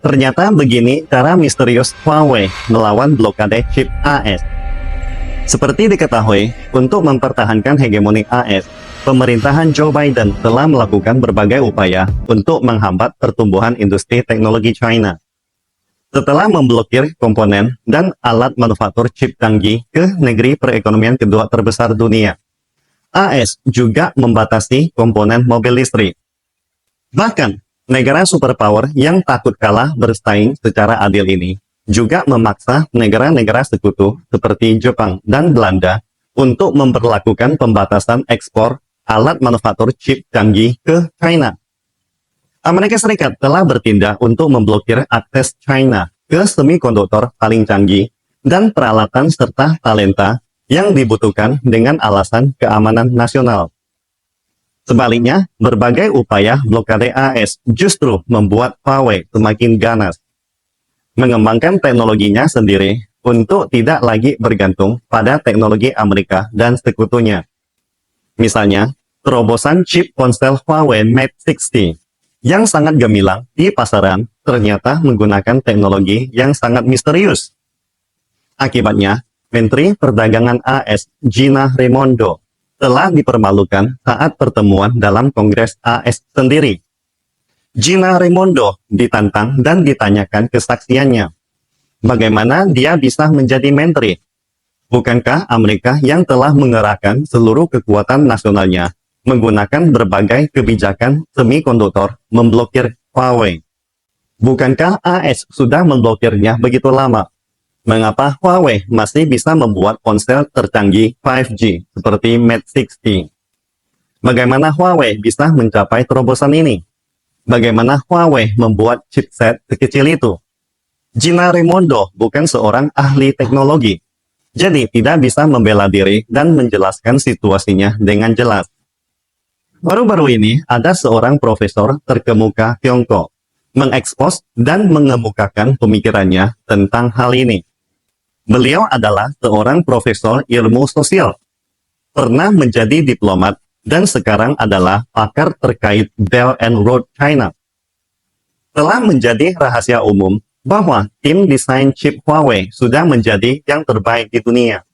Ternyata begini cara misterius Huawei melawan blokade chip AS. Seperti diketahui, untuk mempertahankan hegemoni AS, pemerintahan Joe Biden telah melakukan berbagai upaya untuk menghambat pertumbuhan industri teknologi China. Setelah memblokir komponen dan alat manufaktur chip canggih ke negeri perekonomian kedua terbesar dunia, AS juga membatasi komponen mobil listrik. Bahkan, negara superpower yang takut kalah bersaing secara adil ini juga memaksa negara-negara sekutu seperti Jepang dan Belanda untuk memperlakukan pembatasan ekspor alat manufaktur chip canggih ke China. Amerika Serikat telah bertindak untuk memblokir akses China ke semikonduktor paling canggih dan peralatan serta talenta yang dibutuhkan dengan alasan keamanan nasional. Sebaliknya, berbagai upaya blokade AS justru membuat Huawei semakin ganas, mengembangkan teknologinya sendiri untuk tidak lagi bergantung pada teknologi Amerika dan sekutunya. Misalnya, terobosan chip ponsel Huawei Mate 60 yang sangat gemilang di pasaran ternyata menggunakan teknologi yang sangat misterius. Akibatnya, Menteri Perdagangan AS Gina Raimondo telah dipermalukan saat pertemuan dalam Kongres AS sendiri. Gina Raimondo ditantang dan ditanyakan kesaksiannya. Bagaimana dia bisa menjadi menteri? Bukankah Amerika yang telah mengerahkan seluruh kekuatan nasionalnya menggunakan berbagai kebijakan semikonduktor memblokir Huawei? Bukankah AS sudah memblokirnya begitu lama? Mengapa Huawei masih bisa membuat ponsel tercanggih 5G seperti Mate 60? Bagaimana Huawei bisa mencapai terobosan ini? Bagaimana Huawei membuat chipset sekecil itu? Gina Raimondo bukan seorang ahli teknologi, jadi tidak bisa membela diri dan menjelaskan situasinya dengan jelas. Baru-baru ini ada seorang profesor terkemuka Tiongkok mengekspos dan mengemukakan pemikirannya tentang hal ini. Beliau adalah seorang profesor ilmu sosial, pernah menjadi diplomat, dan sekarang adalah pakar terkait Belt and Road China. Telah menjadi rahasia umum bahwa tim desain chip Huawei sudah menjadi yang terbaik di dunia.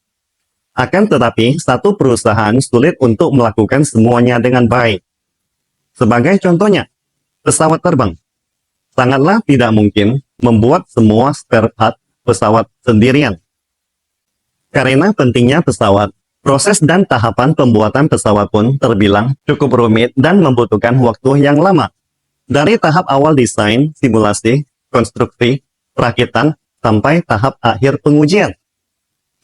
Akan tetapi, satu perusahaan sulit untuk melakukan semuanya dengan baik. Sebagai contohnya, pesawat terbang. Sangatlah tidak mungkin membuat semua spare part pesawat sendirian. Karena pentingnya pesawat, proses dan tahapan pembuatan pesawat pun terbilang cukup rumit dan membutuhkan waktu yang lama. Dari tahap awal desain, simulasi, konstruksi, perakitan, sampai tahap akhir pengujian,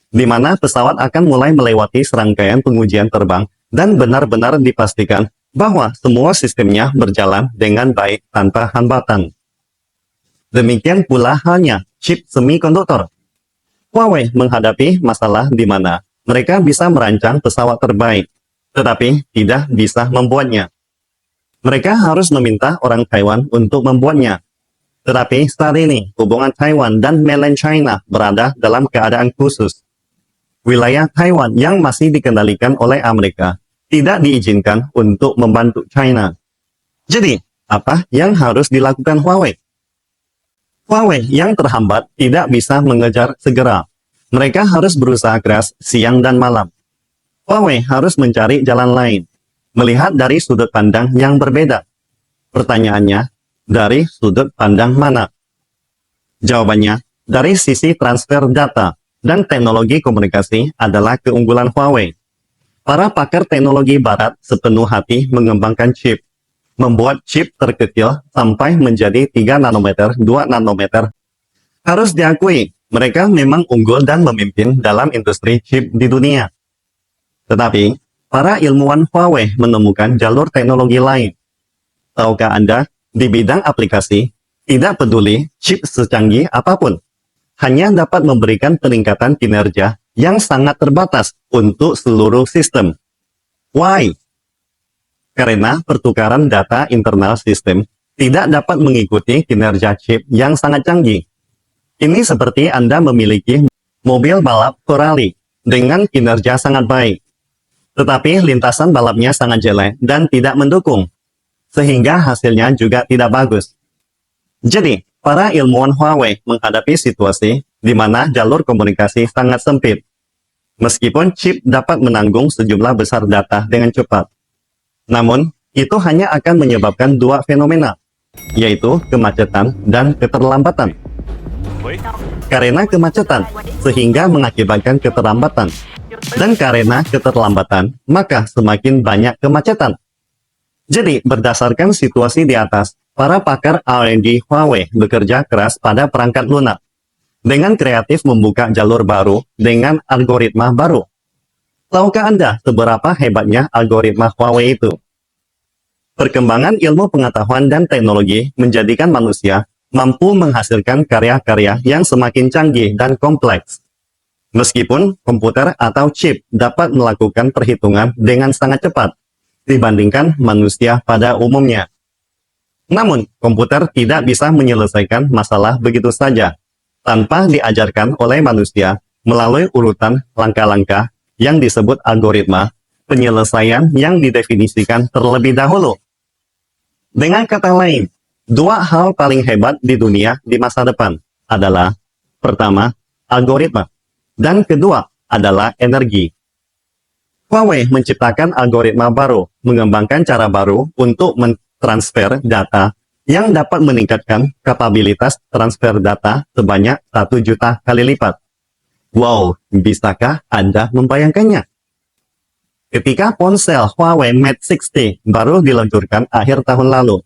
di mana pesawat akan mulai melewati serangkaian pengujian terbang dan benar-benar dipastikan bahwa semua sistemnya berjalan dengan baik tanpa hambatan. Demikian pula halnya chip semikonduktor. Huawei menghadapi masalah di mana mereka bisa merancang pesawat terbaik, tetapi tidak bisa membuatnya. Mereka harus meminta orang Taiwan untuk membuatnya. Tetapi saat ini, hubungan Taiwan dan mainland China berada dalam keadaan khusus. Wilayah Taiwan yang masih dikendalikan oleh Amerika tidak diizinkan untuk membantu China. Jadi, apa yang harus dilakukan Huawei? Huawei yang terhambat tidak bisa mengejar segera. Mereka harus berusaha keras siang dan malam. Huawei harus mencari jalan lain, melihat dari sudut pandang yang berbeda. Pertanyaannya, dari sudut pandang mana? Jawabannya, dari sisi transfer data dan teknologi komunikasi adalah keunggulan Huawei. Para pakar teknologi barat sepenuh hati mengembangkan chip, membuat chip terkecil sampai menjadi 3 nanometer, 2 nanometer. Harus diakui, mereka memang unggul dan memimpin dalam industri chip di dunia. Tetapi, para ilmuwan Huawei menemukan jalur teknologi lain. Tahukah Anda, di bidang aplikasi, tidak peduli chip secanggih apapun, hanya dapat memberikan peningkatan kinerja yang sangat terbatas untuk seluruh sistem. Why? Karena pertukaran data internal sistem tidak dapat mengikuti kinerja chip yang sangat canggih. Ini seperti Anda memiliki mobil balap Ferrari dengan kinerja sangat baik, tetapi lintasan balapnya sangat jelek dan tidak mendukung, sehingga hasilnya juga tidak bagus. Jadi, para ilmuwan Huawei menghadapi situasi di mana jalur komunikasi sangat sempit. Meskipun chip dapat menanggung sejumlah besar data dengan cepat. Namun, itu hanya akan menyebabkan dua fenomena, yaitu kemacetan dan keterlambatan. Karena kemacetan, sehingga mengakibatkan keterlambatan. Dan karena keterlambatan, maka semakin banyak kemacetan. Jadi, berdasarkan situasi di atas, para pakar R&D Huawei bekerja keras pada perangkat lunak, dengan kreatif membuka jalur baru dengan algoritma baru. Tahukah Anda seberapa hebatnya algoritma Huawei itu? Perkembangan ilmu pengetahuan dan teknologi menjadikan manusia mampu menghasilkan karya-karya yang semakin canggih dan kompleks. Meskipun komputer atau chip dapat melakukan perhitungan dengan sangat cepat dibandingkan manusia pada umumnya. Namun, komputer tidak bisa menyelesaikan masalah begitu saja, tanpa diajarkan oleh manusia melalui urutan langkah-langkah yang disebut algoritma, penyelesaian yang didefinisikan terlebih dahulu. Dengan kata lain, dua hal paling hebat di dunia di masa depan adalah, pertama, algoritma, dan kedua adalah energi. Huawei menciptakan algoritma baru, mengembangkan cara baru untuk transfer data yang dapat meningkatkan kapabilitas transfer data sebanyak 1 juta kali lipat. Wow, bisakah Anda membayangkannya? Ketika ponsel Huawei Mate 60 baru diluncurkan akhir tahun lalu,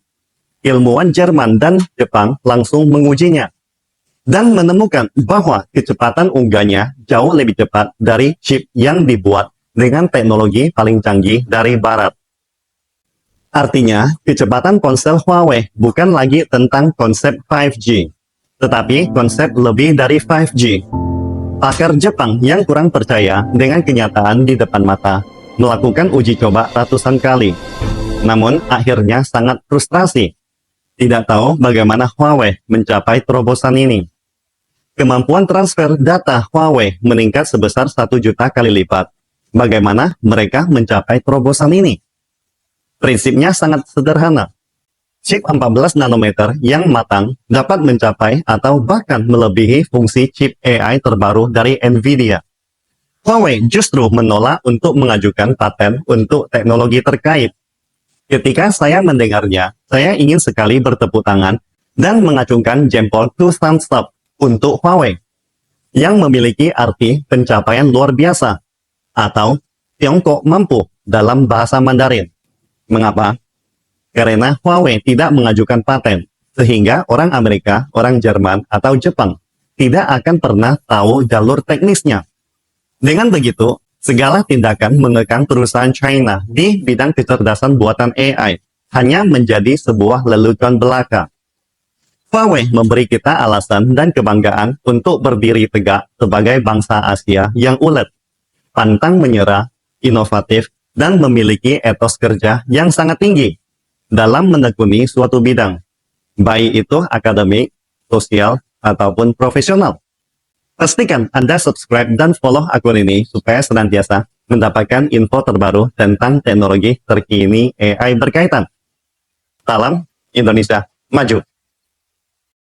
ilmuwan Jerman dan Jepang langsung mengujinya dan menemukan bahwa kecepatan unggahnya jauh lebih cepat dari chip yang dibuat dengan teknologi paling canggih dari barat. Artinya, kecepatan ponsel Huawei bukan lagi tentang konsep 5G, tetapi konsep lebih dari 5G. Pakar Jepang yang kurang percaya dengan kenyataan di depan mata melakukan uji coba ratusan kali. Namun, akhirnya sangat frustrasi. Tidak tahu bagaimana Huawei mencapai terobosan ini. Kemampuan transfer data Huawei meningkat sebesar 1 juta kali lipat. Bagaimana mereka mencapai terobosan ini? Prinsipnya sangat sederhana. Chip 14 nanometer yang matang dapat mencapai atau bahkan melebihi fungsi chip AI terbaru dari NVIDIA. Huawei justru menolak untuk mengajukan paten untuk teknologi terkait. Ketika saya mendengarnya, saya ingin sekali bertepuk tangan dan mengacungkan jempol to thumbs up untuk Huawei, yang memiliki arti pencapaian luar biasa, atau Tiongkok mampu dalam bahasa Mandarin. Mengapa? Karena Huawei tidak mengajukan paten, sehingga orang Amerika, orang Jerman, atau Jepang tidak akan pernah tahu jalur teknisnya. Dengan begitu, segala tindakan mengekang perusahaan China di bidang kecerdasan buatan AI hanya menjadi sebuah lelucon belaka. Huawei memberi kita alasan dan kebanggaan untuk berdiri tegak sebagai bangsa Asia yang ulet, pantang menyerah, inovatif, dan memiliki etos kerja yang sangat tinggi dalam menekuni suatu bidang, baik itu akademik, sosial, ataupun profesional. Pastikan Anda subscribe dan follow akun ini supaya senantiasa mendapatkan info terbaru tentang teknologi terkini AI berkaitan. Salam Indonesia Maju!